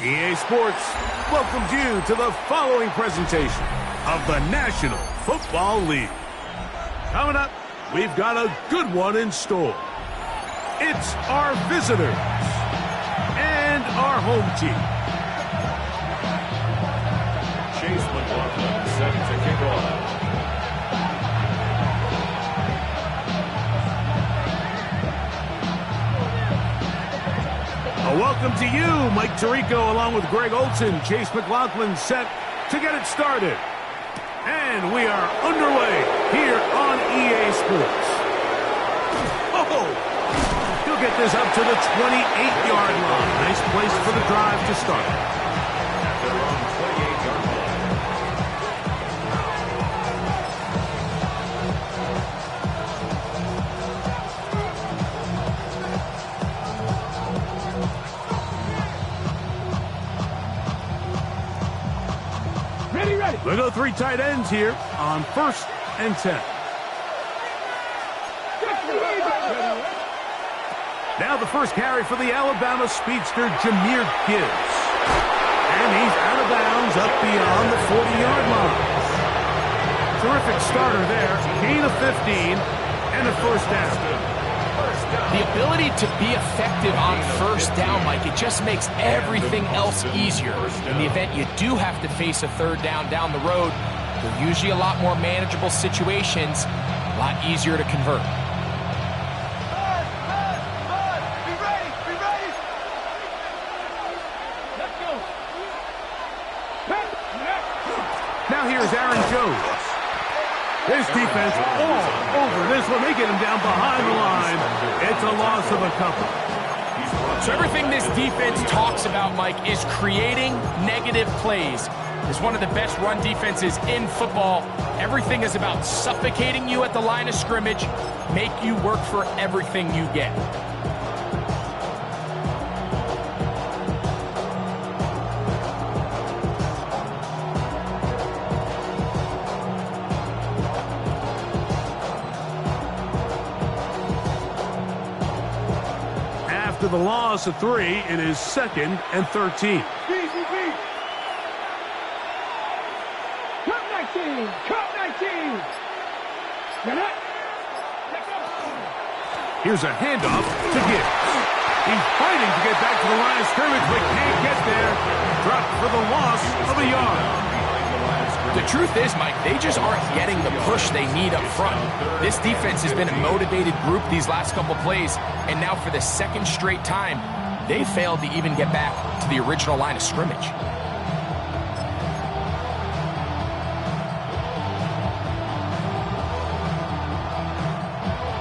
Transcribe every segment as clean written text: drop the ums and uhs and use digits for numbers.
EA Sports welcomes you to the following presentation of the National Football League. Coming up, we've got a good one in store. It's our visitors and our home team. Chase McLaughlin set to kick off. A welcome to you, Mike Tirico, along with Greg Olson. Chase McLaughlin set to get it started. And we are underway here on EA Sports. Oh! He'll get this up to the 28-yard line. Nice place for the drive to start. They're on 28-yard line. We'll go three tight ends here on 1st and 10. Now the first carry for the Alabama speedster, Jahmyr Gibbs. And he's out of bounds up beyond the 40-yard line. Terrific starter there. Gain of 15 and a first down. The ability to be effective on first down, Mike, it just makes everything else easier. In the event you do have to face a third down the road, they're usually a lot more manageable situations, a lot easier to convert. Be ready. Let's go. Now here's Aaron Jones. This defense all over this one. They get him down behind the line. It's a loss of a couple. So everything this defense talks about, Mike, is creating negative plays. It's one of the best run defenses in football. Everything is about suffocating you at the line of scrimmage, make you work for everything you get. After the loss of 3, it is 2nd and 13. Here's a handoff to Gibbs. He's fighting to get back to the line of scrimmage, but can't get there. Dropped for the loss of a yard. The truth is, Mike, they just aren't getting the push they need up front. This defense has been a motivated group these last couple plays, and now for the second straight time, they failed to even get back to the original line of scrimmage.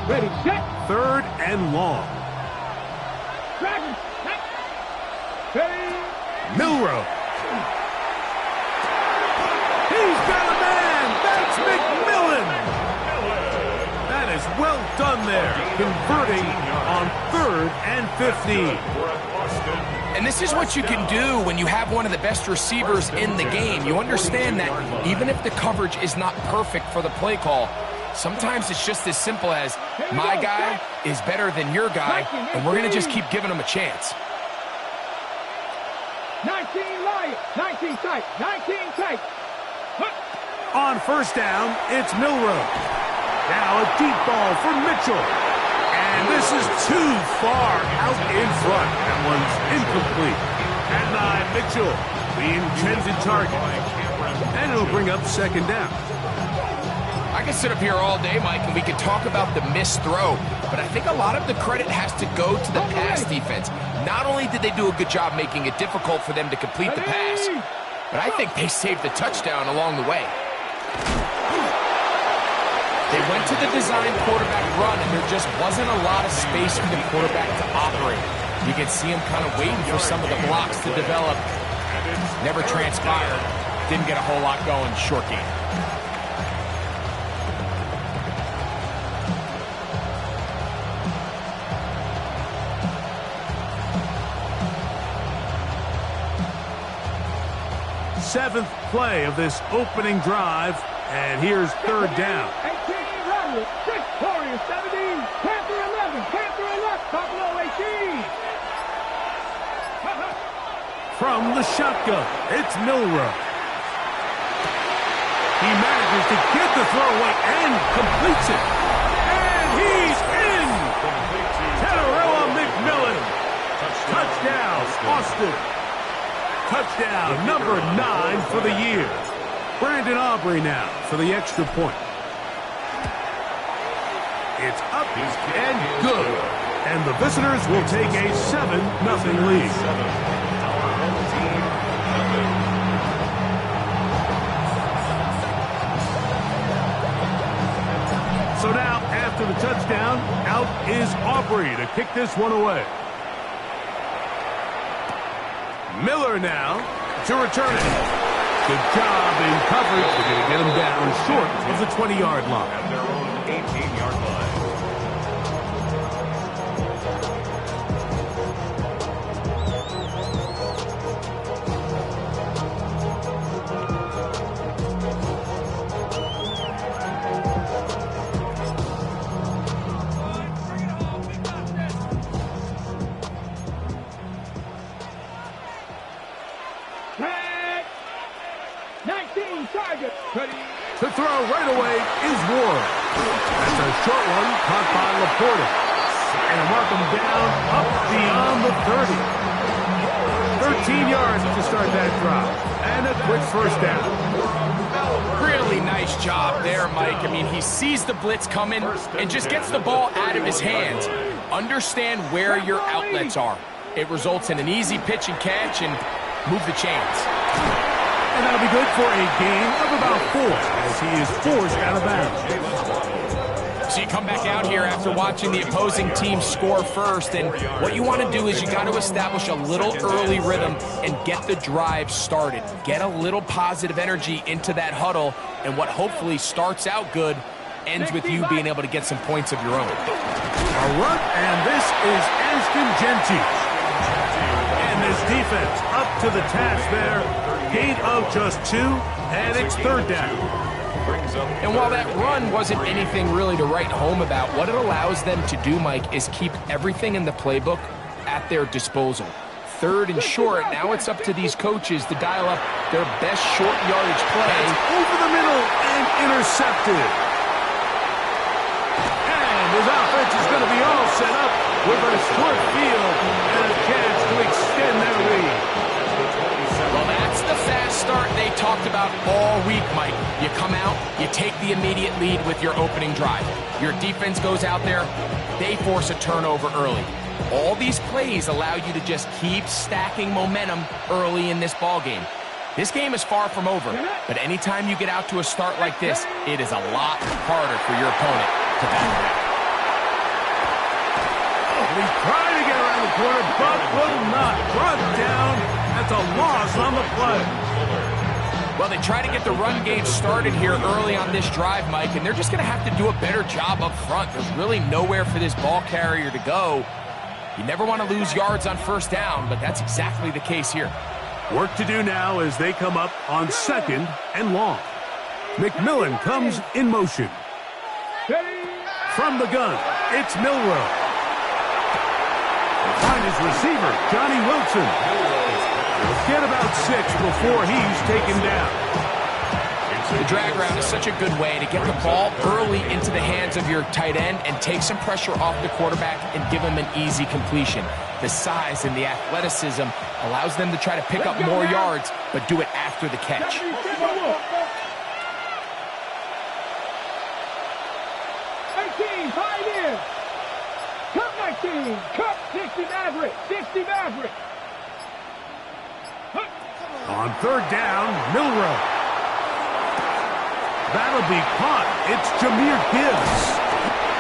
Ready, set. 3rd and long. Milrow. He's got a man. That's McMillan. That is well done there. Converting on 3rd and 15. And this is what you can do when you have one of the best receivers in the game. You understand that even if the coverage is not perfect for the play call, sometimes it's just as simple as my guy is better than your guy, and we're going to just keep giving him a chance. 19 light, 19 tight, 19 tight. On 1st down, it's Milrow. Now a deep ball for Mitchell. And this is too far out in front. That one's incomplete. At 9, Mitchell, the intended target. And it'll bring up 2nd down. I can sit up here all day, Mike, and we can talk about the missed throw, but I think a lot of the credit has to go to the pass defense. Not only did they do a good job making it difficult for them to complete the pass, but I think they saved the touchdown along the way. They went to the design quarterback run, and there just wasn't a lot of space for the quarterback to operate. You can see him kind of waiting for some of the blocks to develop. Never transpired. Didn't get a whole lot going. Short game. Seventh play of this opening drive, and here's third down. 18 runners, 6 Warriors, 17, Panther 11, Panther 11, Buffalo 18. From the shotgun, it's Milrow. He manages to get the throw away and completes it. And he's in! Tedarella McMillan. Touchdown, Austin. Touchdown, number 9 for the year. Brandon Aubrey now for the extra point. It's up and good. And the visitors will take a 7-0 lead. So now, after the touchdown, out is Aubrey to kick this one away. Miller now to return it. Good job in coverage. They're going to get him down short of the 20-yard line. At their own 18-yard line. To throw right away is Ward. That's a short one caught by Laporta. And mark him down up beyond the 30. 13 yards to start that drive. And a quick first down. Really nice job there, Mike. I mean, he sees the blitz coming and just gets the ball out of his hands. Understand where your outlets are. It results in an easy pitch and catch and move the chains. And that'll be good for a gain of about 4 as he is forced out of bounds. So you come back out here after watching the opposing team score first, and what you want to do is you got to establish a little early rhythm and get the drive started. Get a little positive energy into that huddle, and what hopefully starts out good ends with you being able to get some points of your own. A run, and this is Ashton Genty. And this defense up to the task there. Gain of just 2, and it's third down. And while that run wasn't anything really to write home about, what it allows them to do, Mike, is keep everything in the playbook at their disposal. Third and short, now it's up to these coaches to dial up their best short yardage play. That's over the middle and intercepted. And his offense is going to be all set up with a short field and a chance to extend their lead. Well, that's the fast start they talked about all week, Mike. You come out, you take the immediate lead with your opening drive. Your defense goes out there, they force a turnover early. All these plays allow you to just keep stacking momentum early in this ball game. This game is far from over, but anytime you get out to a start like this, it is a lot harder for your opponent to battle back. He's trying to get around the corner, but will not. Brought down. That's a loss on the play. Well, they try to get the run game started here early on this drive, Mike, and they're just going to have to do a better job up front. There's really nowhere for this ball carrier to go. You never want to lose yards on first down, but that's exactly the case here. Work to do now as they come up on 2nd and long. McMillan comes in motion. From the gun, it's Milrow. Find his receiver, Johnny Wilson. He'll get about 6 before he's taken down. The drag route is such a good way to get the ball early into the hands of your tight end and take some pressure off the quarterback and give him an easy completion. The size and the athleticism allows them to try to pick up more yards, but do it after the catch. Cup 60 Maverick, 60 Maverick. On third down, Milrow. That'll be caught. It's Jahmyr Gibbs.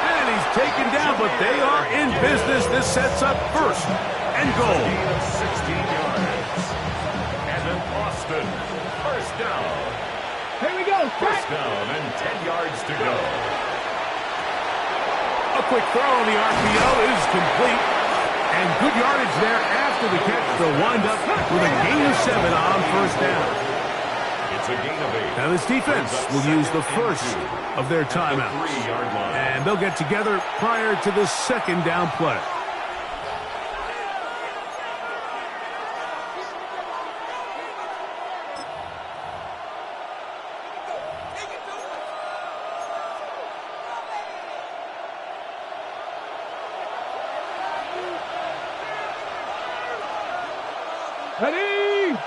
And he's taken down, but they are in business. This sets up first and goal. 16 yards. And then Austin. First down. Here we go. First down and 10 yards to go. A quick throw on the RPO is complete. And good yardage there after the catch. They'll wind up with a gain of 7 on first down. It's a gain of 8. Now this defense will use the first of their timeouts. And they'll get together prior to the second down play. Ready?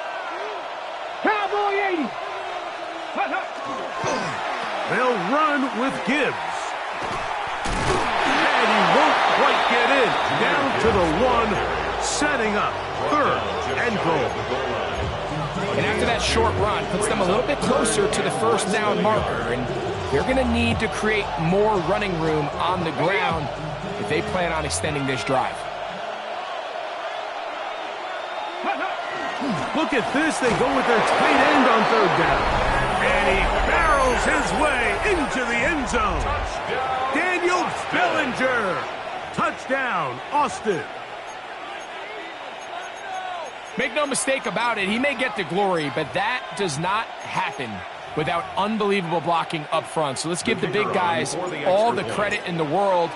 Cowboy 80. They'll run with Gibbs. And he won't quite get in. Down to the 1, setting up third and goal. And after that short run, puts them a little bit closer to the first down marker. And they're going to need to create more running room on the ground if they plan on extending this drive. Look at this. They go with their tight end on third down. And he barrels his way into the end zone. Daniel Bellinger. Touchdown, Austin. Make no mistake about it, he may get the glory, but that does not happen without unbelievable blocking up front. So let's give the big guys all the credit in the world.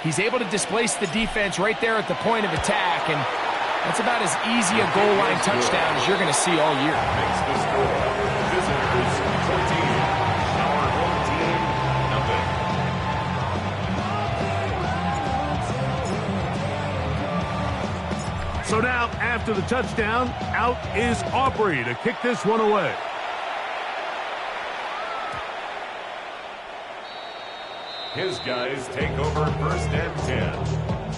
He's able to displace the defense right there at the point of attack, and that's about as easy a goal line touchdown as you're going to see all year. Makes the score. Visitors 14. Our home team, nothing. So now, after the touchdown, out is Aubrey to kick this one away. His guys take over first and 10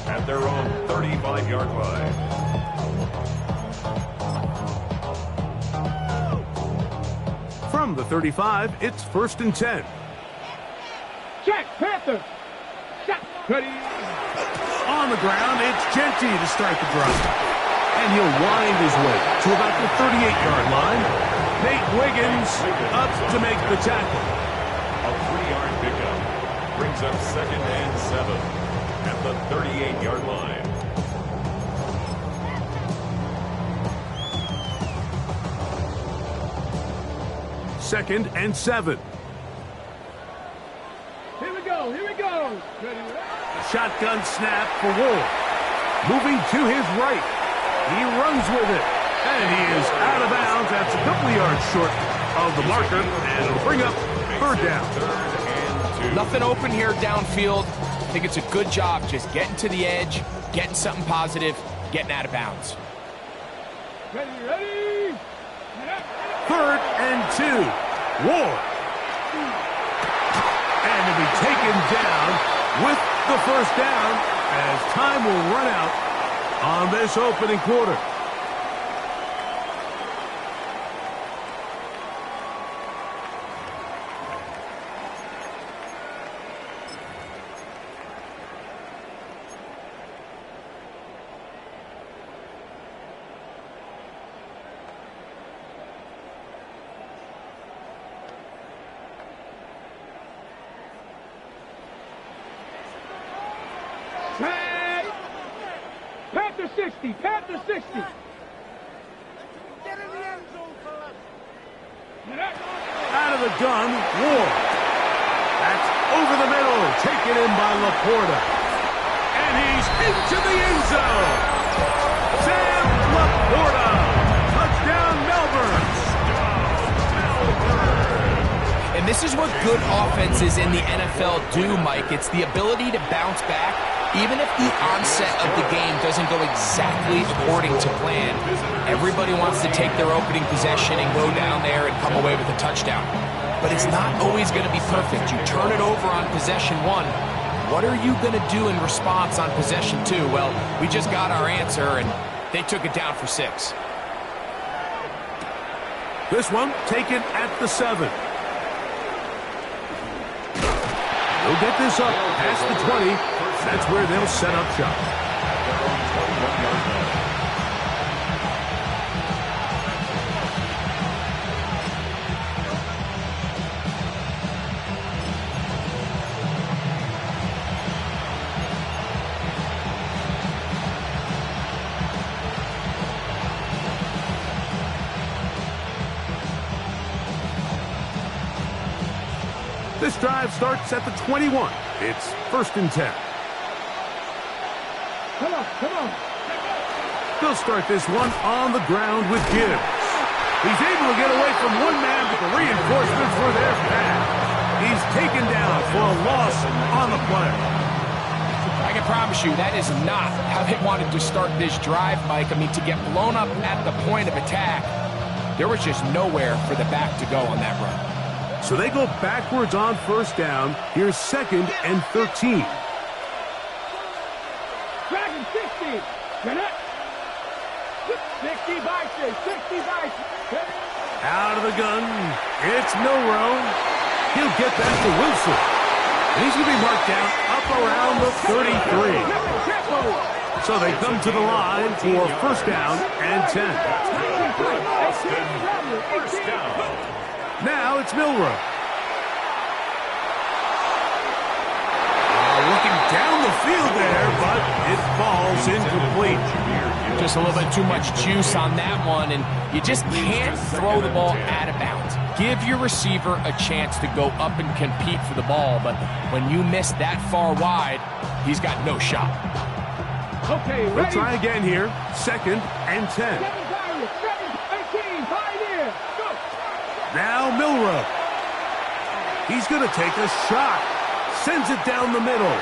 at their own 35-yard line. From the 35, it's first and 10. Check, Panther. Check. Ready? On the ground, it's Genty to start the drive. And he'll wind his way to about the 38-yard line. Nate Wiggins up to make the tackle. A 3-yard pickup brings up second and 7 at the 38-yard line. Second and 7. Here we go. Here we go. Ready? Shotgun snap for Wolf. Moving to his right. He runs with it. And he is out of bounds. That's a couple of yards short of the marker. And it'll bring up third down. Nothing open here downfield. I think it's a good job just getting to the edge, getting something positive, getting out of bounds. Ready, ready. Third and 2. Ward. And to be taken down with the first down as time will run out on this opening quarter. Panther 60. Panther 60. Get in the end zone, fellas. Out of the gun, Ward. That's over the middle, taken in by Laporta. And he's into the end zone. Sam Laporta. Touchdown, Melbourne. And this is what good offenses in the NFL do, Mike. It's the ability to bounce back, even if the onset of the game doesn't go exactly according to plan. Everybody wants to take their opening possession and go down there and come away with a touchdown. But it's not always going to be perfect. You turn it over on possession 1. What are you going to do in response on possession 2? Well, we just got our answer, and they took it down for 6. This one taken at the 7. He'll get this up past the 20. That's where they'll set up shop. Their own 21-yard line. This drive starts at the 21. It's 1st and 10. Come on, come on. They'll start this one on the ground with Gibbs. He's able to get away from one man, but the reinforcements were there fast. He's taken down for a loss on the play. I can promise you that is not how they wanted to start this drive, Mike. I mean, to get blown up at the point of attack, there was just nowhere for the back to go on that run. So they go backwards on 1st down. Here's 2nd and 13. Dragon 60. You're not. 60 boxes. 60 boxes. Out of the gun. It's Milrow. He'll get that to Wilson. And he's going to be marked down up around the 33. So they come to the line for 1st down and 10. First down. Now it's Milrow. Looking down the field there, but it falls incomplete. Just a little bit too much juice on that one, and you just can't throw the ball out of bounds. Give your receiver a chance to go up and compete for the ball, but when you miss that far wide, he's got no shot. Okay, ready? We'll try again here. 2nd and 10. 18, 5 here. Go. Now Milrow. He's going to take a shot. Sends it down the middle.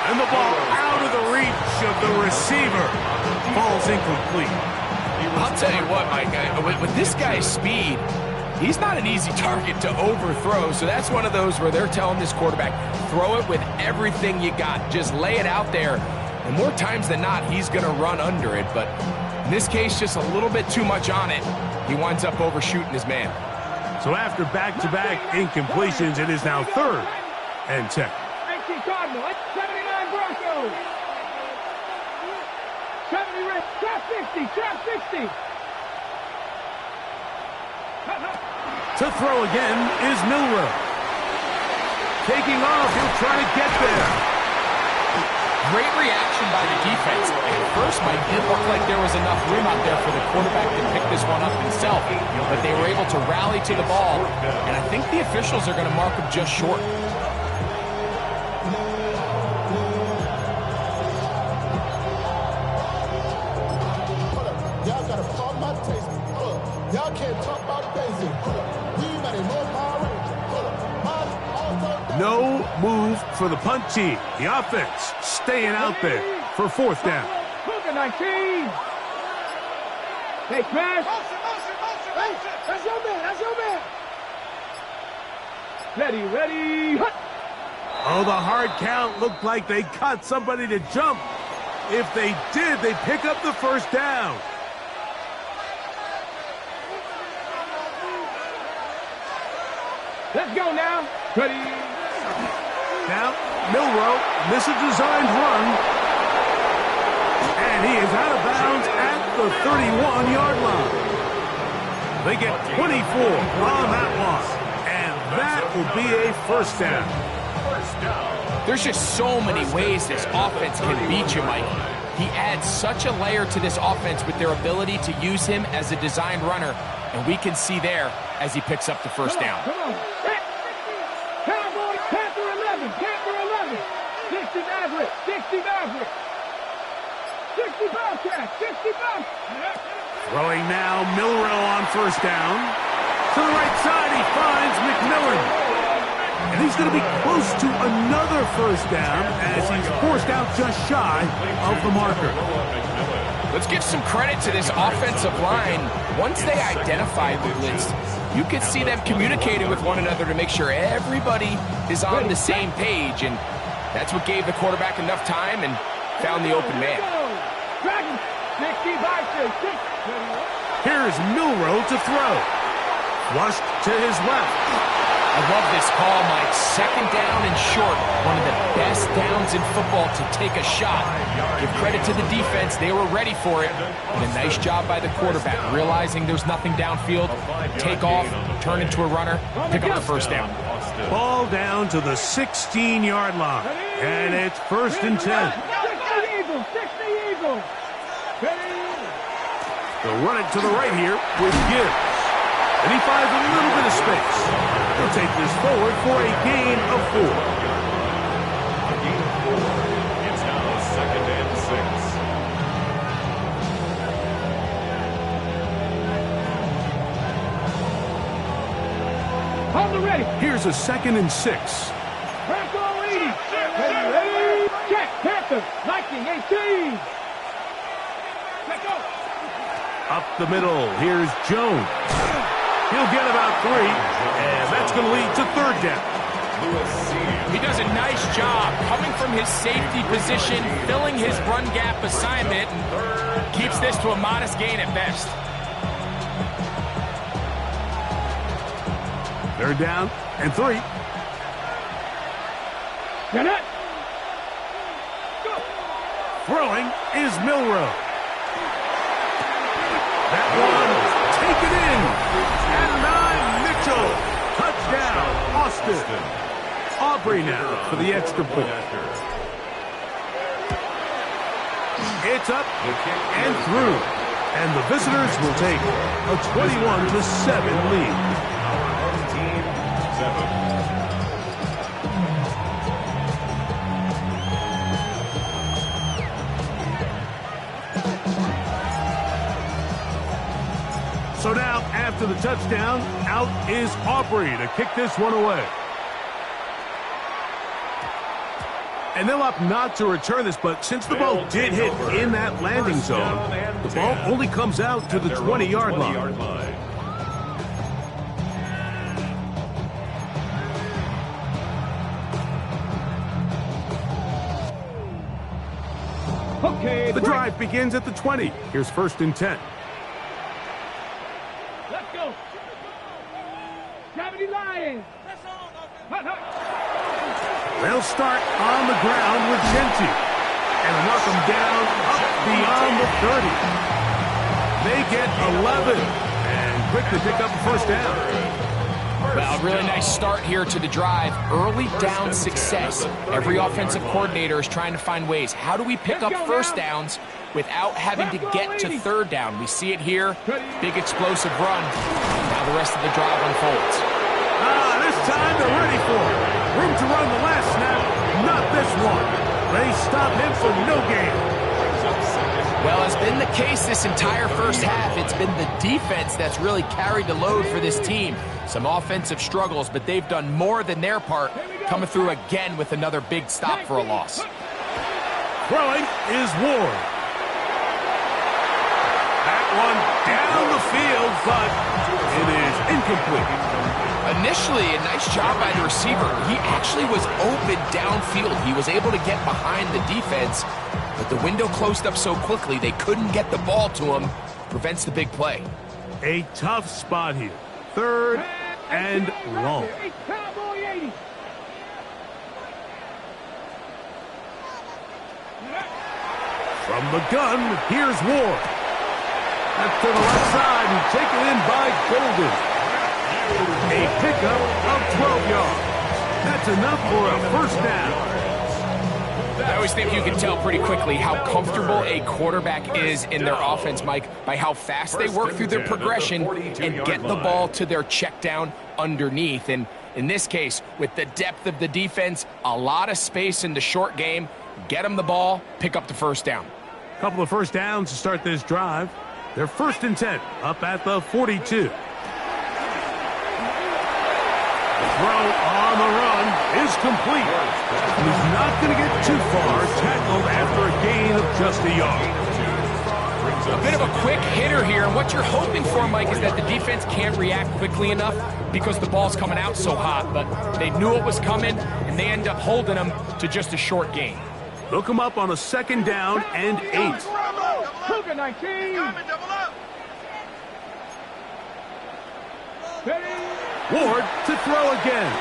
And the ball out of the reach of the receiver. Falls incomplete. I'll tell you what, Mike, with this guy's speed, he's not an easy target to overthrow. So that's one of those where they're telling this quarterback, throw it with everything you got. Just lay it out there. And more times than not, he's going to run under it. But in this case, just a little bit too much on it. He winds up overshooting his man. So after back-to-back incompletions, it is now 3rd and 10. 18 Cardinal, 79 Broncos. 70 Red, trap 60, trap 60. To throw again is Milrow. Taking off, he'll try to get there. Great reaction by the defense. At first, Mike, it looked like there was enough room out there for the quarterback to pick this one up himself, but they were able to rally to the ball, and I think the officials are going to mark him just short. Y'all got to pump my taste. Y'all can't talk about basic. We got a more power. No move for the punt team. The offense staying out there for 4th down. Look at 19. Hey, Crash. Hey, that's your man. That's your man. Ready, ready. Oh, the hard count looked like they caught somebody to jump. If they did, they pick up the 1st down. Let's go now. Ready. Now, Milrow misses a designed run. And he is out of bounds at the 31-yard line. They get 24 on that one. And that will be a 1st down. There's just so many ways this offense can beat you, Mike. He adds such a layer to this offense with their ability to use him as a designed runner. And we can see there as he picks up the 1st down. Come on. Cowboys, Panther 11. Panther 11. 60 Maverick. 60 Maverick. 60 Bobcat. 60 Bobcat. Throwing now, Milrow on 1st down. To the right side, he finds McMillan. And he's going to be close to another 1st down as he's forced out just shy of the marker. Let's give some credit to this offensive line. Once they identify the blitz, you can see them communicating with one another to make sure everybody is on the same page. And that's what gave the quarterback enough time and found the open man. Here's Milrow to throw. Flushed to his left. I love this call, Mike. Second down and short. One of the best downs in football to take a shot. Give credit to the defense. They were ready for it. And a nice job by the quarterback, realizing there's nothing downfield. Take off, turn into a runner, pick up the first down. Ball down to the 16-yard line. And it's 1st and 10. 60 Eagles. They'll run it to the right here with Gibbs. And he finds a little bit of space. He'll take this forward for a gain of 4. Gain of 4. It's now 2nd and 6. Hold the ready. Here's a 2nd and 6. Franco 80. Ready. Check. Panther. Lightning 18. Let go. Up the middle. Here's Jones. He'll get about 3, and that's going to lead to 3rd down. He does a nice job coming from his safety position, filling his run gap assignment, and keeps this to a modest gain at best. 3rd down and 3. Get it. Throwing is Milrow. That one taken in. At 9, Mitchell. Touchdown, Austin. Aubrey now for the extra point. It's up and through. And the visitors will take a 21-7 lead. Our home team, 7. So now, after the touchdown, out is Aubrey to kick this one away. And they'll opt not to return this, but since the ball did hit in that landing zone, the ball only comes out to the 20-yard line. Okay. The drive begins at the 20. Here's 1st and 10. Let's go. Gravity Lions. Hut, hut. They'll start on the ground with Genti and knock them down up beyond the 30. They get 11 and quick to pick up the 1st down. Well, a really nice start here to the drive. Early down success. Every offensive coordinator is trying to find ways. How do we pick up 1st downs without having to get to 3rd down? We see it here. Big explosive run. Now the rest of the drive unfolds. This time they're ready for it. Room to run the last snap. Not this one. They stop him for no gain. Well, as been the case this entire first half, it's been the defense that's really carried the load for this team. Some offensive struggles, but they've done more than their part, coming through again with another big stop for a loss. Throwing is Ward. That one down the field, but it is incomplete. Initially, a nice job by the receiver. He actually was open downfield. He was able to get behind the defense, but the window closed up so quickly they couldn't get the ball to him. Prevents the big play. A tough spot here. 3rd and long. Cowboy 80. From the gun, here's Ward. That's to the left side and taken in by Golden. A pickup of 12 yards. That's enough for a 1st down. I always think you can tell pretty quickly how comfortable a quarterback is in their offense, Mike, by how fast they work through their progression and get the ball to their check down underneath. And in this case, with the depth of the defense, a lot of space in the short game, get them the ball, pick up the 1st down. Couple of 1st downs to start this drive. They're 1st and 10, up at the 42. Throw on the run is complete. He's not going to get too far, tackled after a gain of just a yard. A bit of a quick hitter here, and what you're hoping for, Mike, is that the defense can't react quickly enough because the ball's coming out so hot, but they knew it was coming, and they end up holding them to just a short gain. They'll come up on a 2nd down and 8. Cougar 19. Ready. Ward to throw again.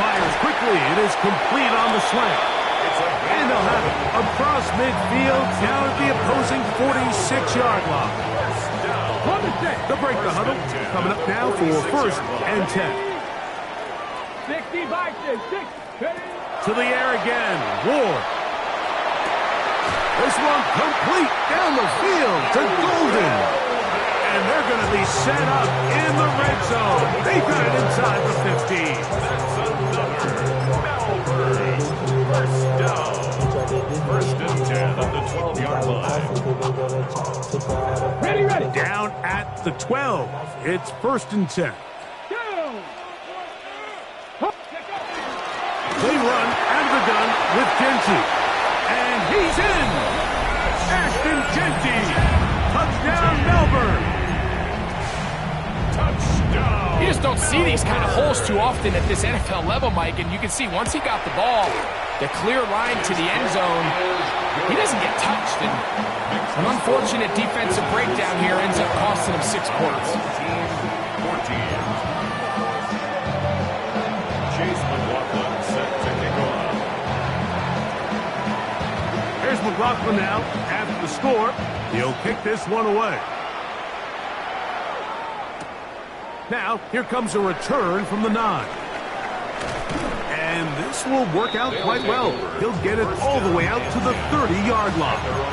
Fires quickly. It is complete on the slant. And they'll have it across midfield down at the opposing 46-yard line. They'll break the huddle. Coming up now for first and 10. 65, 6. To the air again. Ward. This one complete down the field to Golden. And they're going to be set up in the red zone. They got it inside the 15. That's another Malvern. First down. First and 10 at the 12-yard line. Ready. Down at the 12. It's first and 10. They run out of the gun with Genty. And he's in. Ashton Genty. Touchdown, Melbourne. Touchdown. You just don't see these kind of holes too often at this NFL level, Mike. And you can see once he got the ball, the clear line to the end zone, he doesn't get touched. And an unfortunate defensive breakdown here ends up costing him 6 points. 14. Chase McLaughlin set to kick off. Here's McLaughlin now after the score. He'll kick this one away. Now, here comes a return from the 9. And this will work out quite well. He'll get it all the way out to the 30-yard line.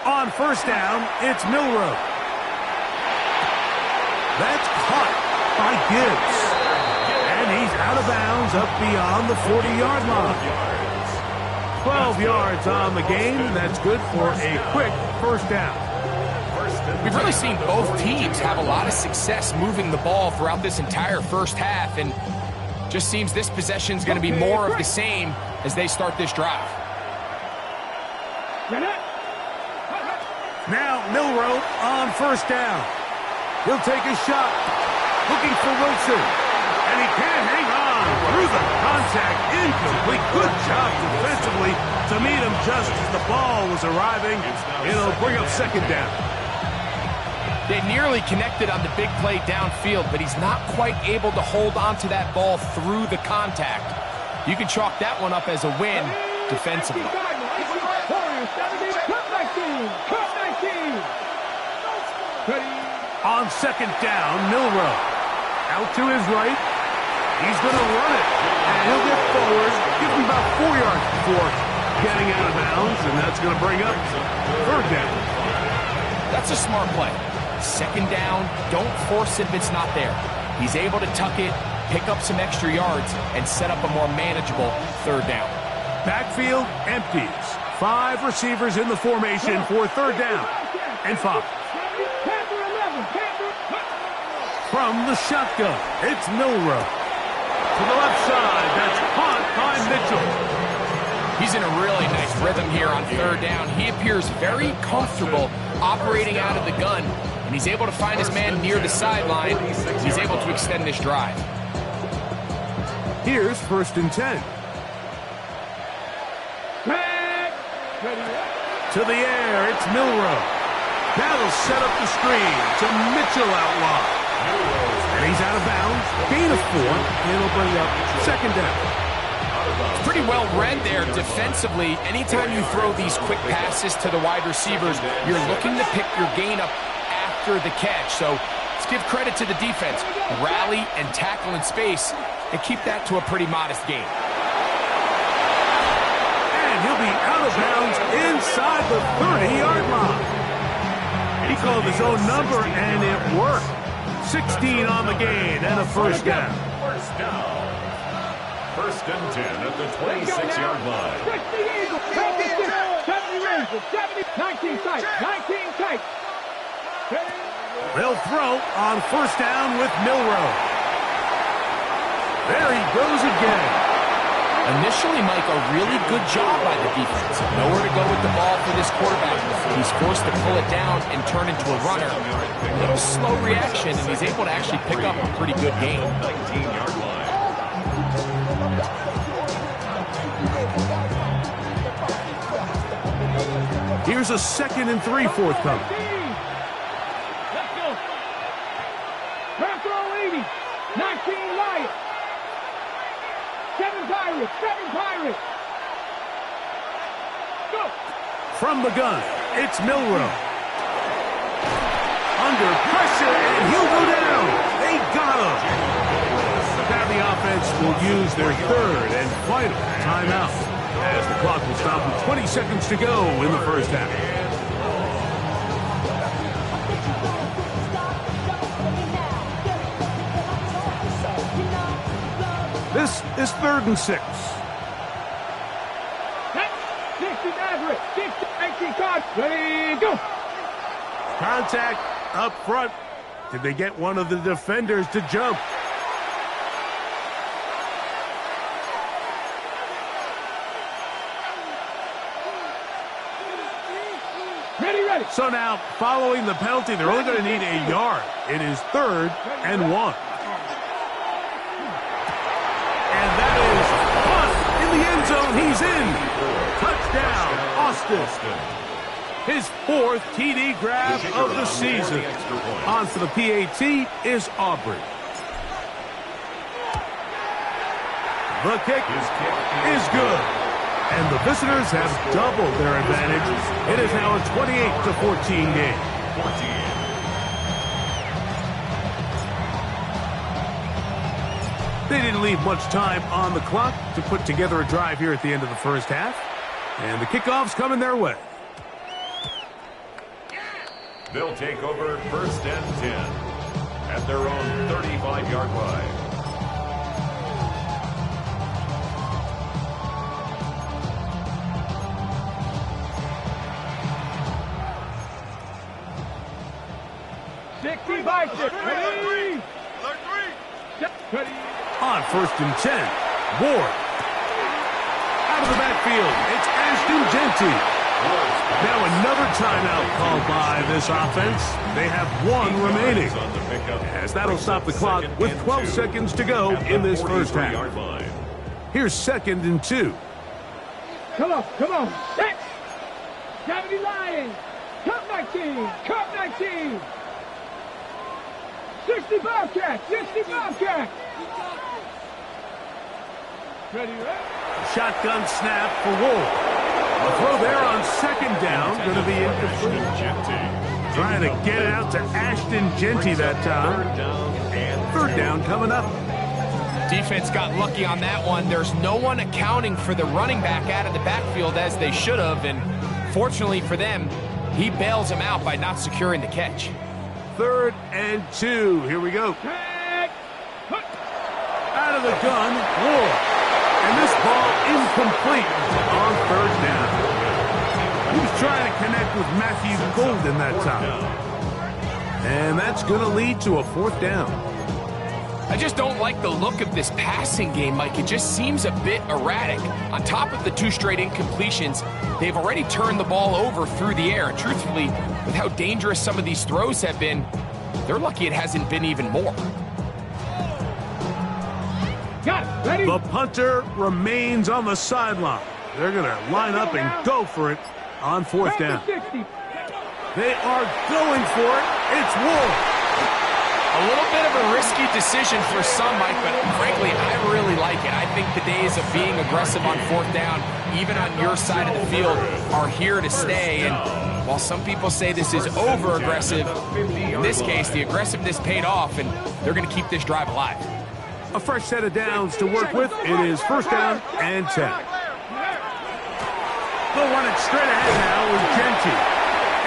On first down, it's Milroe. That's caught by Gibbs. And he's out of bounds up beyond the 40-yard line. 12 yards on the game. That's good for a quick first down. We've really seen both teams have a lot of success moving the ball throughout this entire first half, and just seems this possession is going to be more of the same as they start this drive. Now Milroe on first down. He'll take a shot. Looking for Wilson. And he can't hang on through the contact. Incomplete. Good job defensively to meet him just as the ball was arriving. It'll bring up second down. They nearly connected on the big play downfield, but he's not quite able to hold on to that ball through the contact. You can chalk that one up as a win defensively. On second down, Milroe. Out to his right. He's going to run it. And he'll get forward. Give him about 4 yards before getting out of bounds. And that's going to bring up third down. That's a smart play. Second down, don't force it if it's not there. He's able to tuck it, pick up some extra yards, and set up a more manageable third down. Backfield empties. 5 receivers in the formation for third down and 5. From the shotgun, it's Milroe. To the left side, that's caught by Mitchell. He's in a really nice rhythm here on third down. He appears very comfortable operating out of the gun, and he's able to find his man near the sideline. He's able to extend this drive. Here's first and 10. To the air, it's Milroe. That'll set up the screen to Mitchell out wide. And he's out of bounds. Gain of 4. It'll bring up second down. It's pretty well read there defensively. Anytime you throw these quick passes to the wide receivers, you're looking to pick your gain up after the catch. So let's give credit to the defense. Rally and tackle in space and keep that to a pretty modest gain. And he'll be out of bounds inside the 30-yard line. He called his own number, and it worked. 16 on the gain and a first down. First down. First and 10 at the 26-yard line. 19 tight. They'll throw on first down with Milroe. There he goes again. Initially, Mike, a really good job by the defense. Nowhere to go with the ball for this quarterback. He's forced to pull it down and turn into a runner. A little slow reaction, and he's able to actually pick up a pretty good game. 19-yard line. Here's a 2nd and 3 forthcoming. Let's go. Turn throw 80. 19 Lions. 7 Pirates. 7 Pirates. Go. From the gun, it's Milrow. Under pressure, and he'll go down. They got him. Now the offense will use their 3rd and final timeout, as the clock will stop with 20 seconds to go in the first half. This is 3rd and 6. 60 Maverick. 60 card. Ready, go. Contact up front. Did they get one of the defenders to jump? Ready. So now, following the penalty, they're only going to need a yard. It is 3rd and 1. And that is Hunt in the end zone. He's in. Touchdown, Austin. His 4th TD grab of the season. On for the PAT is Aubrey. The kick is good. And the visitors have doubled their advantage. It is now a 28-14 game. They didn't leave much time on the clock to put together a drive here at the end of the first half. And the kickoff's coming their way. They'll take over 1st and 10 at their own 35-yard line. On 1st and 10, Ward. Out of the backfield, it's Ashton Genty. Now another timeout called by this offense. They have 1 remaining, as that'll stop the clock with 12 seconds to go in this first half. Here's 2nd and 2. Come on. Set. 70 Lions. Cup 19. 60 Bobcats. Ready. Shotgun snap for Ward. A throw there on 2nd down, going to be incomplete. Trying to get it out to Ashton Genty that time. 3rd down coming up. Defense got lucky on that one. There's no one accounting for the running back out of the backfield as they should have, and fortunately for them, he bails him out by not securing the catch. 3rd and 2. Here we go. Out of the gun, Ward. And this ball incomplete on 3rd down. He was trying to connect with Matthew Golden that time. And that's going to lead to a 4th down. I just don't like the look of this passing game, Mike. It just seems a bit erratic. On top of the 2 straight incompletions, they've already turned the ball over through the air. And truthfully, with how dangerous some of these throws have been, they're lucky it hasn't been even more. The punter remains on the sideline. They're going to line up and go for it on 4th down. They are going for it. It's Ward. A little bit of a risky decision for some, Mike, but frankly, I really like it. I think the days of being aggressive on 4th down, even on your side of the field, are here to stay. And while some people say this is over-aggressive, in this case, the aggressiveness paid off, and they're going to keep this drive alive. A fresh set of downs to work with. It is 1st down and 10. They'll run it straight ahead now with Genty.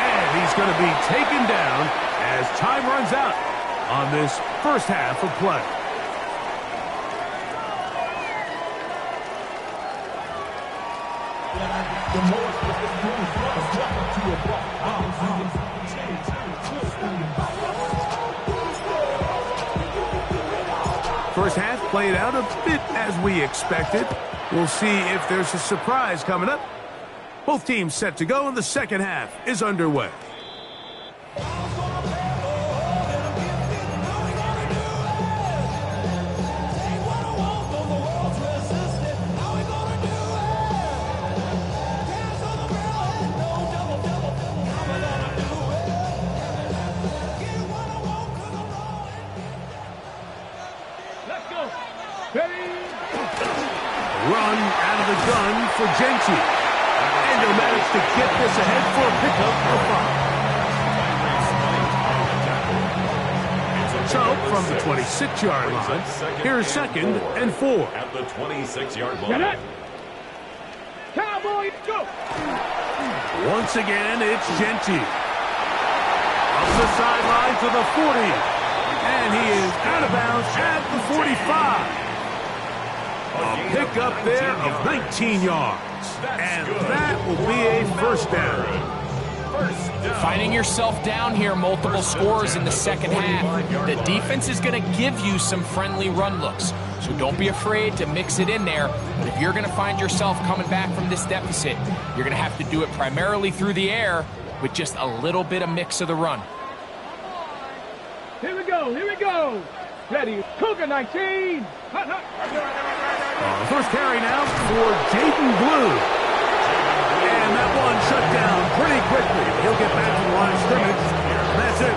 And he's going to be taken down as time runs out on this first half of play. First half played out a bit as we expected. We'll see if there's a surprise coming up. Both teams set to go, and the second half is underway. Run out of the gun for Gentry. And he'll manage to get this ahead for a pickup of 5. So, from the 26-yard line, here's 2nd and 4. At the 26-yard line. Cowboy, go! Once again, it's Gentry. Up the sideline to the 40. And he is out of bounds at the 45. A pickup there of 19 yards. And that will be a first down. Finding yourself down here, multiple scores in the second half. The defense is going to give you some friendly run looks. So don't be afraid to mix it in there. But if you're going to find yourself coming back from this deficit, you're going to have to do it primarily through the air with just a little bit of mix of the run. Here we go, here we go. Ready, Cougar 19. First carry now for Jaden Blue. And that one shut down pretty quickly. He'll get back to the line of scrimmage. That's it.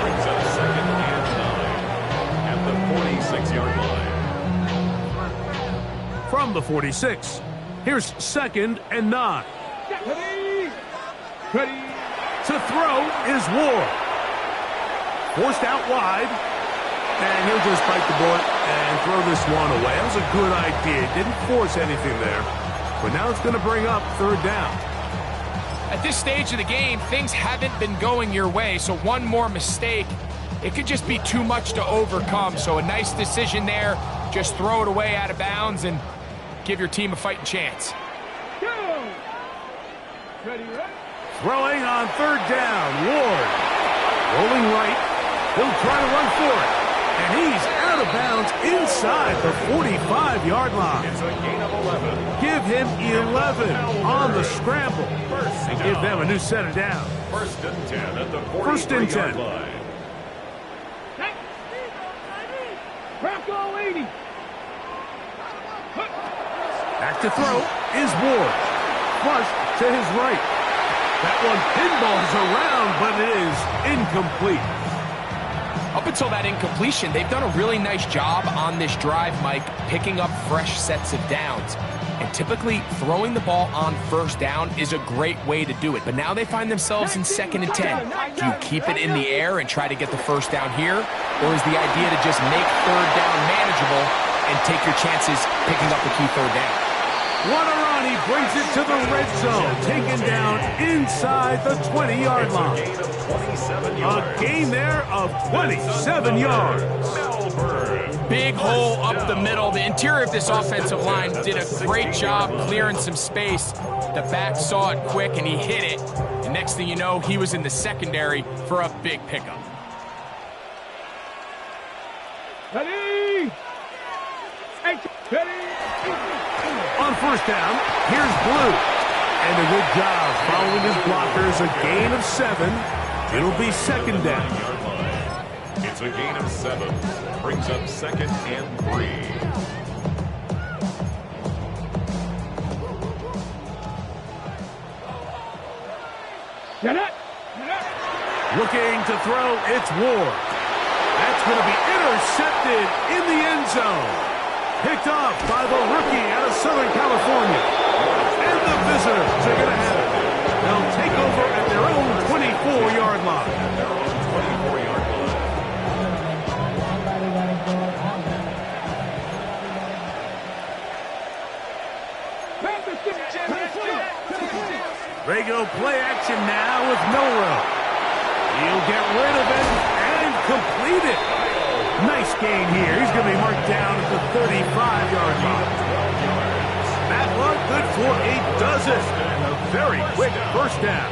Brings up 2nd and 9 at the 46-yard line. From the 46, here's 2nd and 9. Ready. To throw is Ward. Forced out wide. And he'll just bite the bullet and throw this one away. That was a good idea. Didn't force anything there. But now it's going to bring up 3rd down. At this stage of the game, things haven't been going your way, so one more mistake, it could just be too much to overcome. So a nice decision there. Just throw it away out of bounds and give your team a fighting chance. Go! Ready, right? Throwing on 3rd down. Ward rolling right. He'll try to run for it. And he's out of bounds inside the 45-yard line. It's a gain of 11. Give him 11 on the scramble. And give them a new set of downs. 1st and 10 at the 1st and 10. 43-yard line. Bronco 80. Back to throw is Ward. Flush to his right. That one pinballs around, but it is incomplete. Up until that incompletion, they've done a really nice job on this drive, Mike, picking up fresh sets of downs. And typically, throwing the ball on 1st down is a great way to do it. But now they find themselves in 2nd and 10. Do you keep it in the air and try to get the 1st down here? Or is the idea to just make 3rd down manageable and take your chances picking up the key 3rd down? What a run. He brings it to the red zone. Taken down inside the 20-yard line. A gain there of 27 yards. Big hole up the middle. The interior of this offensive line did a great job clearing some space. The back saw it quick, and he hit it. And next thing you know, he was in the secondary for a big pickup. Ready. Ready. On 1st down, here's Blue. And a good job following his blockers. A gain of 7. It'll be 2nd down. It's a gain of 7. Brings up 2nd and 3. Get it. Looking to throw, it's Ward. That's going to be intercepted in the end zone. Picked off by the rookie out of Southern California. And the visitors are going to have it. They'll take over at their own 24-yard line. They go play action now with Milrow. He'll get rid of it and complete it. Nice gain here. He's going to be marked down at the 35-yard line. That one good for a dozen. And a very quick 1st down.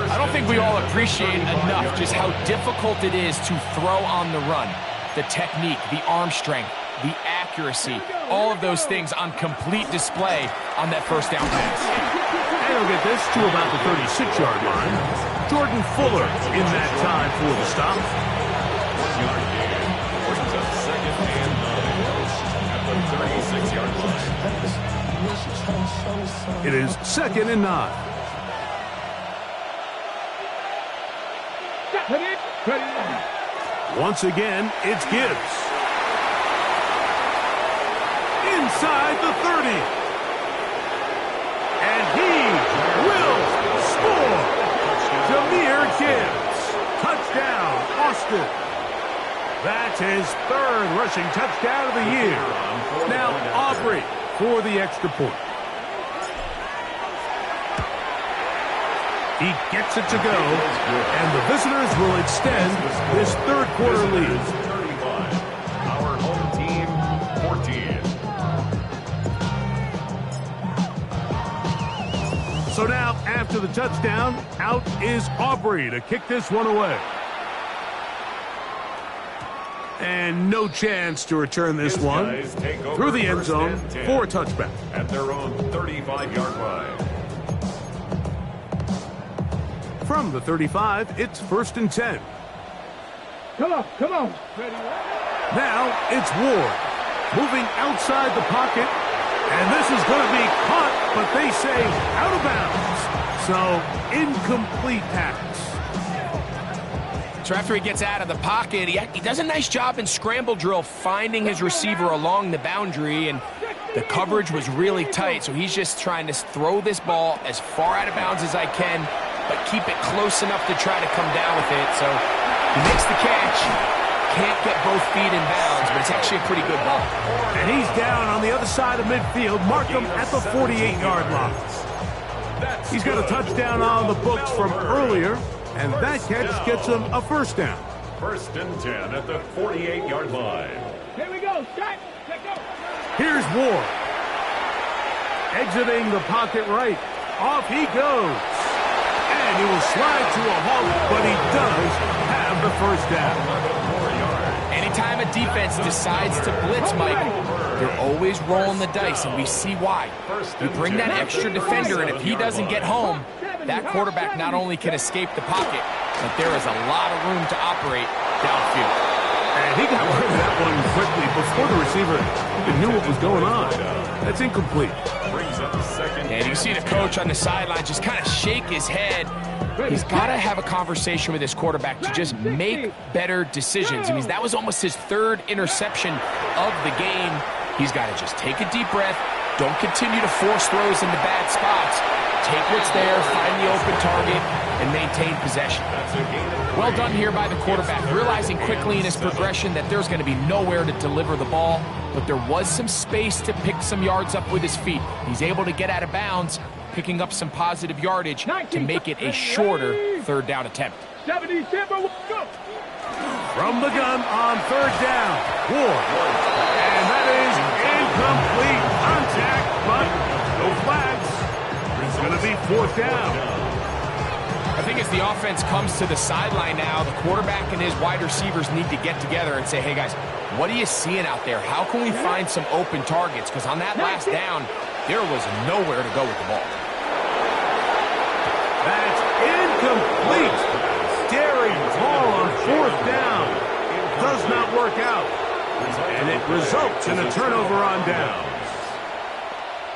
I don't think we all appreciate enough just how difficult it is to throw on the run. The technique, the arm strength, the accuracy, all of those things on complete display on that first down pass. And he'll get this to about the 36-yard line. Jordan Fuller in that time for the stop. 1-yard gain. Brings up second and 9 at the 36-yard line. It is second and 9. Once again, it's Gibbs. Inside the 30. And he will score. Jahmyr Gibbs. Touchdown, Austin. That's his third rushing touchdown of the year. Now Aubrey for the extra point. He gets it to go, and the visitors will extend this third quarter lead. 35. Our home team, 14. So now, after the touchdown, out is Aubrey to kick this one away. And no chance to return this one through the end zone for a touchback. At their own 35-yard line. From the 35, it's 1st and 10. Come on, come on. Now it's Ward moving outside the pocket, and this is going to be caught, but they say out of bounds. So incomplete pass. So after he gets out of the pocket, he does a nice job in scramble drill finding his receiver along the boundary, and the coverage was really tight, so he's just trying to throw this ball as far out of bounds as I can, but keep it close enough to try to come down with it. So he makes the catch, can't get both feet in bounds, but it's actually a pretty good ball. And he's down on the other side of midfield. Mark him at the 48-yard line. He's got a touchdown on the books from earlier, and that catch gets him a first down. 1st and 10 at the 48-yard line. Here we go. Start. Let's go. Here's Ward. Exiting the pocket right. Off he goes. And he will slide to a halt, but he does have the first down. Anytime a defense decides to blitz, Mike, they're always rolling the dice, and we see why. You bring that extra defender, and if he doesn't get home, that quarterback not only can escape the pocket, but there is a lot of room to operate downfield. And he got rid of that one quickly before the receiver even knew what was going on. That's incomplete. Brings up second. And you see the coach on the sideline just kind of shake his head. He's got to have a conversation with his quarterback to just make better decisions. I mean, that was almost his third interception of the game. He's got to just take a deep breath. Don't continue to force throws into bad spots. Take what's there, find the open target, and maintain possession. Well done here by the quarterback, realizing quickly in his progression that there's going to be nowhere to deliver the ball, but there was some space to pick some yards up with his feet. He's able to get out of bounds, picking up some positive yardage to make it a shorter third down attempt. 70, go. From the gun on third down, Ward. And that is incomplete contact, but no flags. It's going to be fourth down. I think as the offense comes to the sideline now, the quarterback and his wide receivers need to get together and say, hey guys, what are you seeing out there? How can we find some open targets? Because on that last down, there was nowhere to go with the ball. That's incomplete. Daring ball on fourth down. Does not work out. And it results in a turnover on down.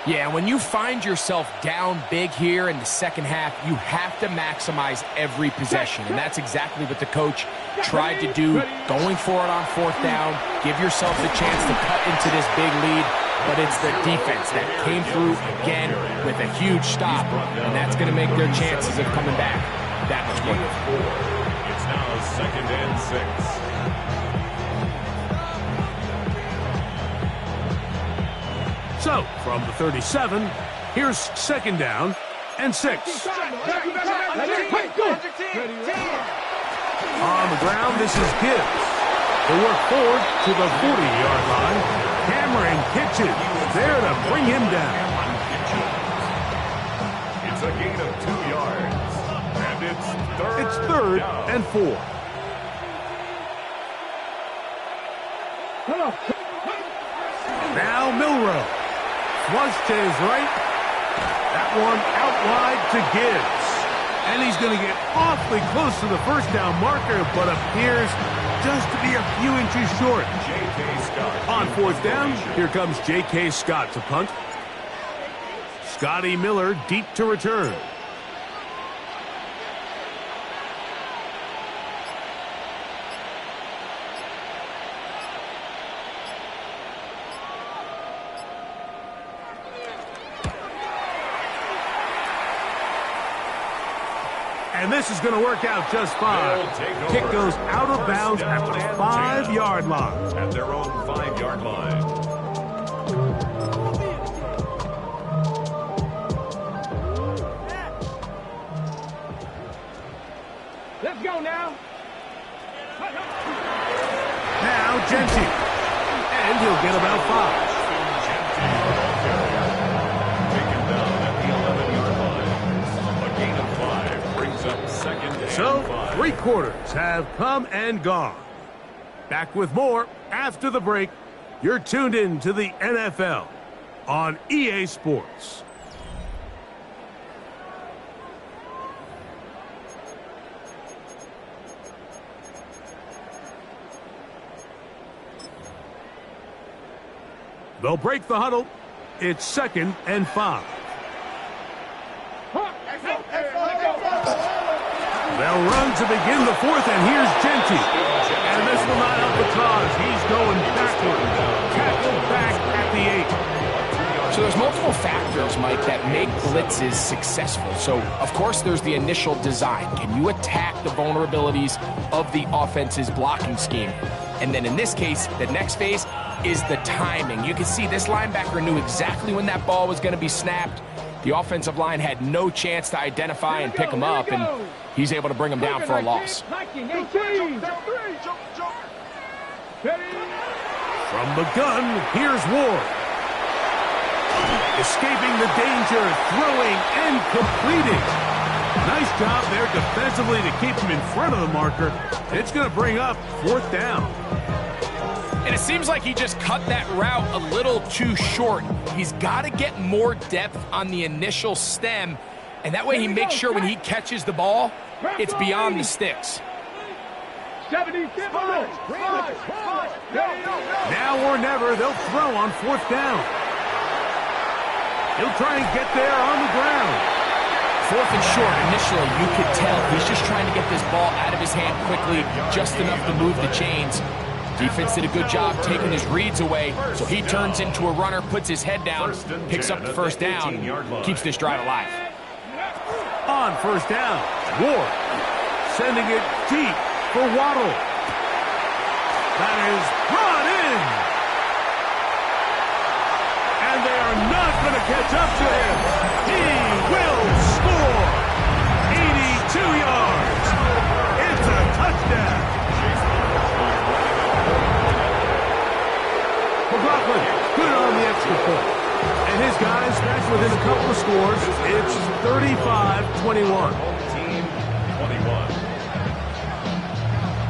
Yeah, when you find yourself down big here in the second half, you have to maximize every possession. And that's exactly what the coach tried to do, going for it on fourth down. Give yourself the chance to cut into this big lead. But it's the defense that came through again with a huge stop. And that's going to make their chances of coming back that much more difficult. It's now 2nd and 6. So, from the 37, here's second down and 6. On the ground, this is Gibbs. They work forward to the 40-yard line. Cameron pitches there to bring him down. It's a gain of 2 yards. And It's third and 4. Now Milrow. Flush to his right. That one out wide to Gibbs. And he's going to get awfully close to the first down marker, but appears just to be a few inches short. On fourth down, here comes J.K. Scott to punt. Scotty Miller deep to return. And this is going to work out just fine. Kick goes out of bounds at the 5-yard line. At their own 5-yard line. Let's go now. Now Genty. And he'll get about 5. Taken down at the 11-yard line. A gain of 5 brings up second and 5. So, 3 quarters have come and gone. Back with more after the break. You're tuned in to the NFL on EA Sports. They'll break the huddle. It's second and 5. They'll run to begin the fourth, and here's Genty. And this will not help the cause. He's going backward. Tackled back at the 8. So there's multiple factors, Mike, that make blitzes successful. So, of course, there's the initial design. Can you attack the vulnerabilities of the offense's blocking scheme? And then in this case, the next phase is the timing. You can see this linebacker knew exactly when that ball was going to be snapped. The offensive line had no chance to identify and pick him up, and he's able to bring him down for a loss. From the gun, here's Ward. Escaping the danger, throwing and completing. Nice job there defensively to keep him in front of the marker. It's going to bring up 4th down. And it seems like he just cut that route a little too short. He's got to get more depth on the initial stem, and that way he makes sure when he catches the ball, it's beyond the sticks. Now or never, they'll throw on 4th down. He'll try and get there on the ground. 4th and short, initially, you could tell he's just trying to get this ball out of his hand quickly, just enough to move the chains. Defense did a good job taking his reads away, so he turns into a runner, puts his head down, picks up the first down, keeps this drive alive. On 1st down, Ward sending it deep for Waddle. That is brought in. And they are not going to catch up to him. He will score. 82 yards. It's a touchdown. McLaughlin put it on the extra point. And his guys back within a couple of scores. It's 35-21. Team 21.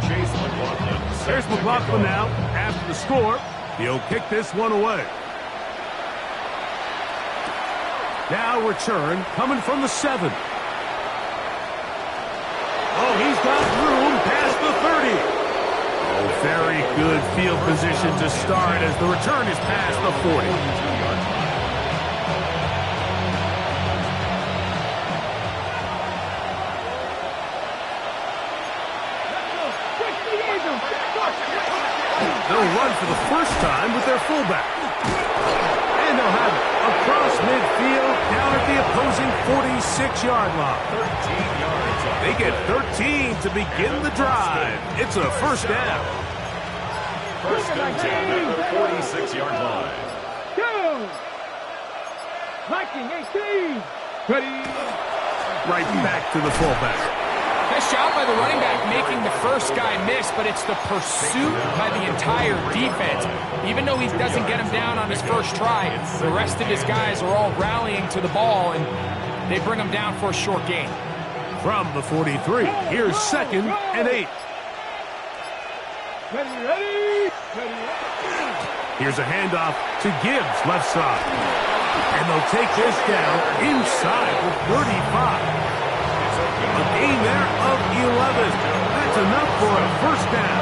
Chase McLaughlin. There's McLaughlin now. After the score, he'll kick this one away. Now return coming from the 7. Oh, he's got room past the 30. Oh, very good field position to start as the return is past the 40. They'll run for the first time with their fullback. And they'll have it across midfield down at the opposing 46-yard line. 13 yards. They get 13 to begin the drive. It's a first down. First and 10 at the 46-yard line. Go! Viking 18. Ready. Right back to the fullback. Nice job by the running back making the first guy miss, but it's the pursuit by the entire defense. Even though he doesn't get him down on his first try, the rest of his guys are all rallying to the ball, and they bring him down for a short gain. From the 43, here's 2nd and 8. Ready. Here's a handoff to Gibbs, left side. And they'll take this down inside the 35. A gain there of 11. That's enough for a first down.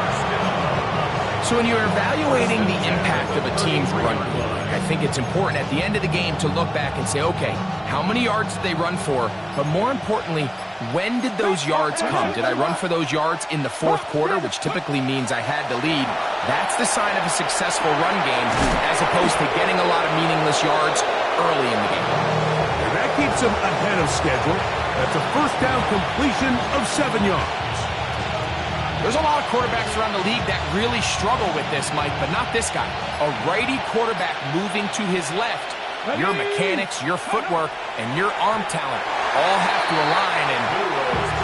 So when you're evaluating the impact of a team's run game, I think it's important at the end of the game to look back and say, okay, how many yards did they run for? But more importantly, when did those yards come? Did I run for those yards in the fourth quarter, which typically means I had to lead? That's the sign of a successful run game, as opposed to getting a lot of meaningless yards early in the game. And that keeps them ahead of schedule. That's a first down completion of 7 yards. There's a lot of quarterbacks around the league that really struggle with this, Mike, but not this guy. A righty quarterback moving to his left. Your mechanics, your footwork, and your arm talent all have to align, and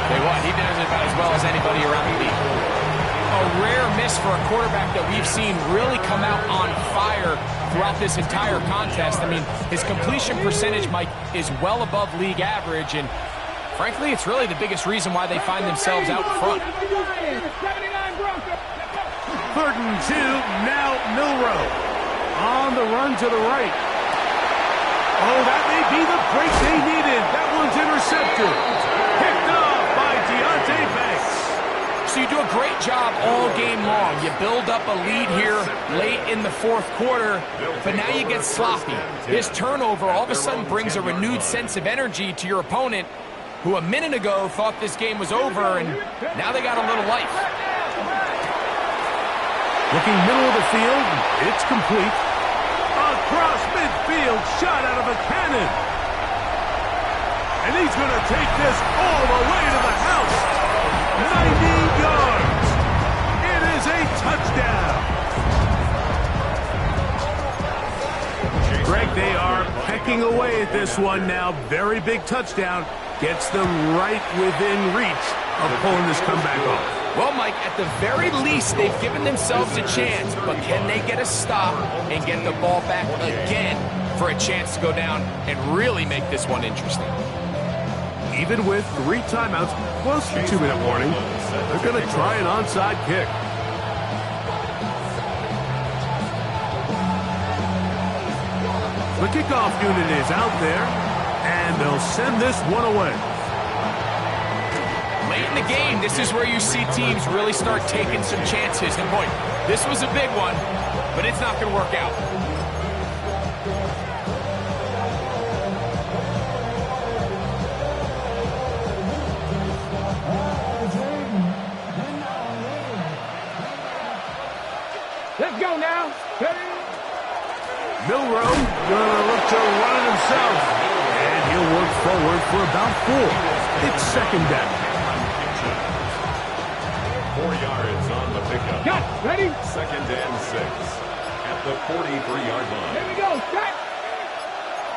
tell you what, he does it about as well as anybody around the league. A rare miss for a quarterback that we've seen really come out on fire throughout this entire contest. I mean, his completion percentage, Mike, is well above league average, and frankly, it's really the biggest reason why they find themselves out front. 3rd and 2, now Milroe. On the run to the right. Oh, that may be the break they needed. That one's intercepted. Picked off by Deontay Banks. So you do a great job all game long. You build up a lead here late in the fourth quarter, but now you get sloppy. This turnover all of a sudden brings a renewed sense of energy to your opponent, who a minute ago thought this game was over, and now they got a little life. Looking middle of the field, it's complete. Across midfield, shot out of a cannon. And he's going to take this all the way to the house. 90 yards. It is a touchdown. Greg, they are pecking away at this one now. Very big touchdown. Gets them right within reach of pulling this comeback off. Well, Mike, at the very least, they've given themselves a chance, but can they get a stop and get the ball back again for a chance to go down and really make this one interesting? Even with 3 timeouts plus the 2-minute warning, they're going to try an onside kick. The kickoff unit is out there, and they'll send this one away. Late in the game, this is where you see teams really start taking some chances. And boy, this was a big one, but it's not going to work out. Let's go now. Milroe gonna look to run it himself, and he'll work forward for about 4. It's 2nd down. 4 yards on the pickup. Got it. Ready? 2nd and 6 at the 43-yard line. Here we go. Set.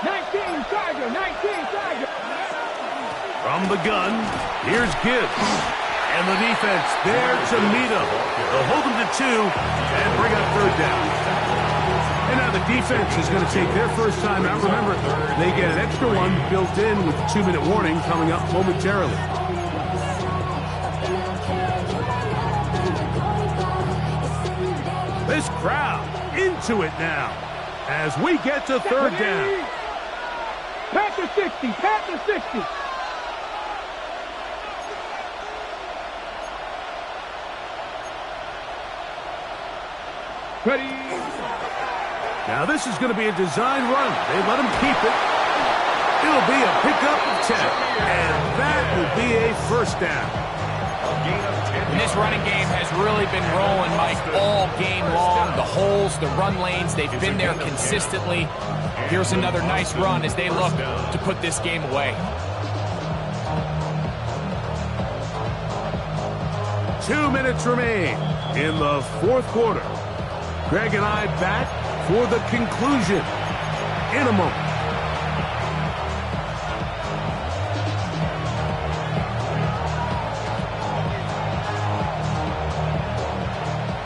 19 Tiger. 19 Tiger. From the gun, here's Gibbs. And the defense there to meet him. They'll hold him to 2 and bring up 3rd down. And now the defense is going to take their first time out. Remember, they get an extra one built in with the 2-minute warning coming up momentarily. This crowd into it now as we get to 3rd down. Pat the 60. Pat the 60. Ready. Now this is going to be a design run. They let him keep it. It'll be a pickup of 10. And that will be a first down. And this running game has really been rolling, Mike, all game long. The holes, the run lanes, they've been there consistently. Here's another nice run as they look to put this game away. 2 minutes remain in the 4th quarter. Greg and I back for the conclusion in a moment.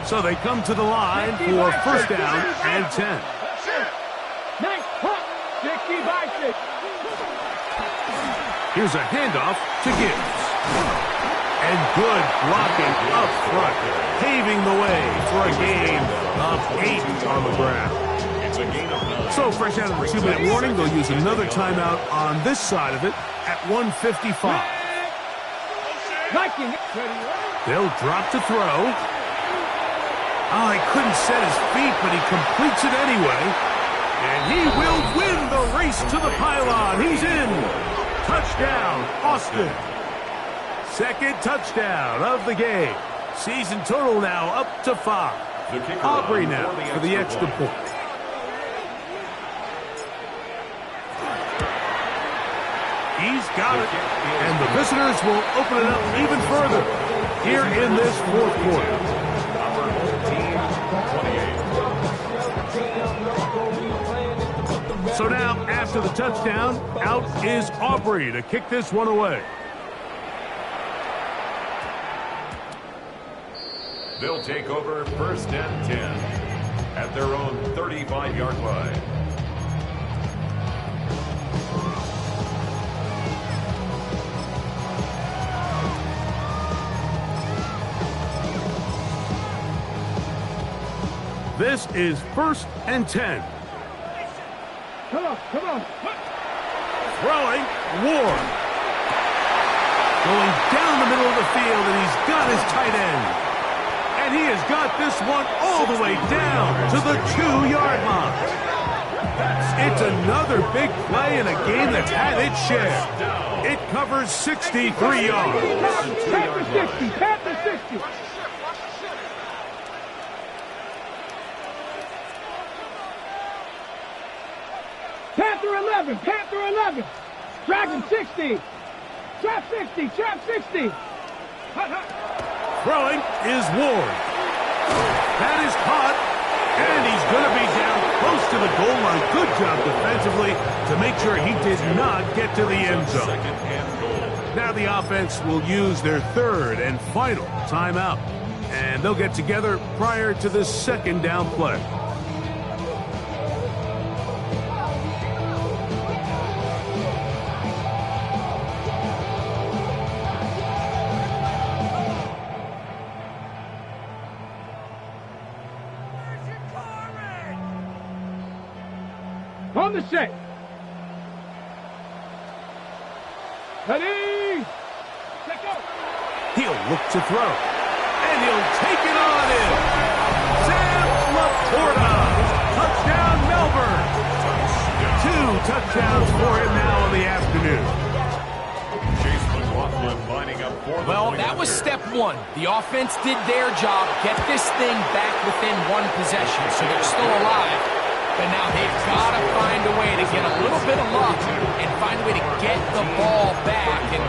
So they come to the line for first down and 10. Nice punt. 60 by 6. Here's a handoff to Gibbs. And good blocking up front, paving the way for a gain of 8 on the ground. It's a gain of 9. So fresh out of the 2-minute warning, they'll use another timeout on this side of it at 1:55. They'll drop to throw. Oh, he couldn't set his feet, but he completes it anyway. And he will win the race to the pylon. He's in. Touchdown, Austin. Second touchdown of the game. Season total now up to 5. Aubrey now for the extra point. He's got it. And the visitors will open it up even further here in this fourth quarter. So now, after the touchdown, out is Aubrey to kick this one away. They'll take over first and 10 at their own 35-yard line. This is first and 10. Come on. Throwing, Ward. Going down the middle of the field, and he's got his tight end. And he has got this one all the way down to the 2-yard line. It's another big play in a game that's had its share. It covers 63 yards. Panther 60. Panther 11. Dragon 60. Trap 60. Throwing is Ward. That is caught, and he's going to be down close to the goal line. Good job defensively to make sure he did not get to the end zone. Second and goal. Now the offense will use their third and final timeout, and they'll get together prior to the second down play. On the set. Ready. Let go. He'll look to throw, and he'll take it on in. Sam Laporta. Touchdown, Melbourne. 2 touchdowns for him now in the afternoon. Chase McLaughlin lining up for the Well, point that was after. step 1. The offense did their job, get this thing back within 1 possession, so they're still alive. But now they've got to find a way to get a little bit of luck and find a way to get the ball back, and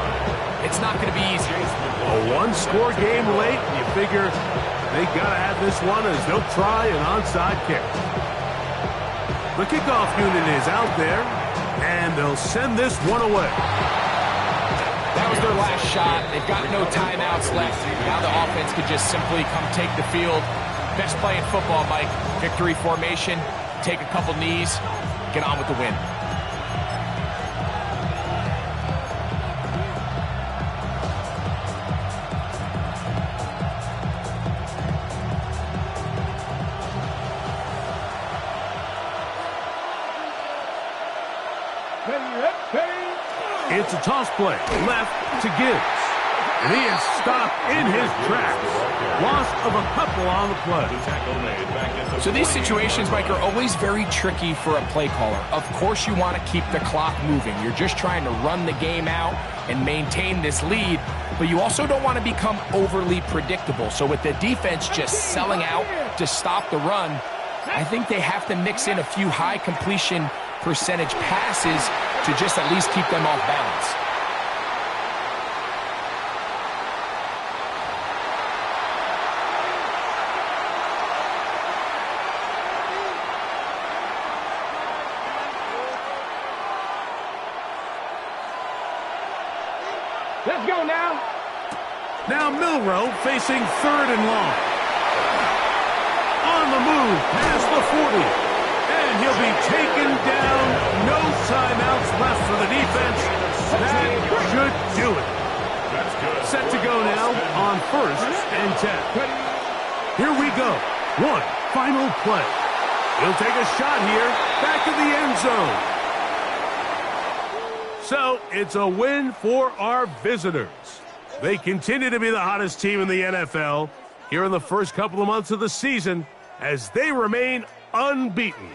it's not going to be easy. A 1-score game late, and you figure they got to have this one as they'll try an onside kick. The kickoff unit is out there, and they'll send this one away. That was their last shot. They've got no timeouts left. Now the offense could just simply come take the field. Best play in football, Mike. Victory formation. Take a couple knees, get on with the win. It's a toss play, left to Gibbs. And he is stopped in his tracks. Loss of a couple on the play. So these situations, Mike, are always very tricky for a play caller. Of course you want to keep the clock moving. You're just trying to run the game out and maintain this lead, but you also don't want to become overly predictable. So with the defense just selling out to stop the run, I think they have to mix in a few high completion percentage passes to just at least keep them off balance. Let's go now. Now Milrow facing 3rd and long. On the move past the 40. And he'll be taken down. No timeouts left for the defense. That do it. That's good. Set to go now on 1st and 10. Here we go. One final play. He'll take a shot here, back in the end zone. So it's a win for our visitors. They continue to be the hottest team in the NFL here in the first couple of months of the season as they remain unbeaten.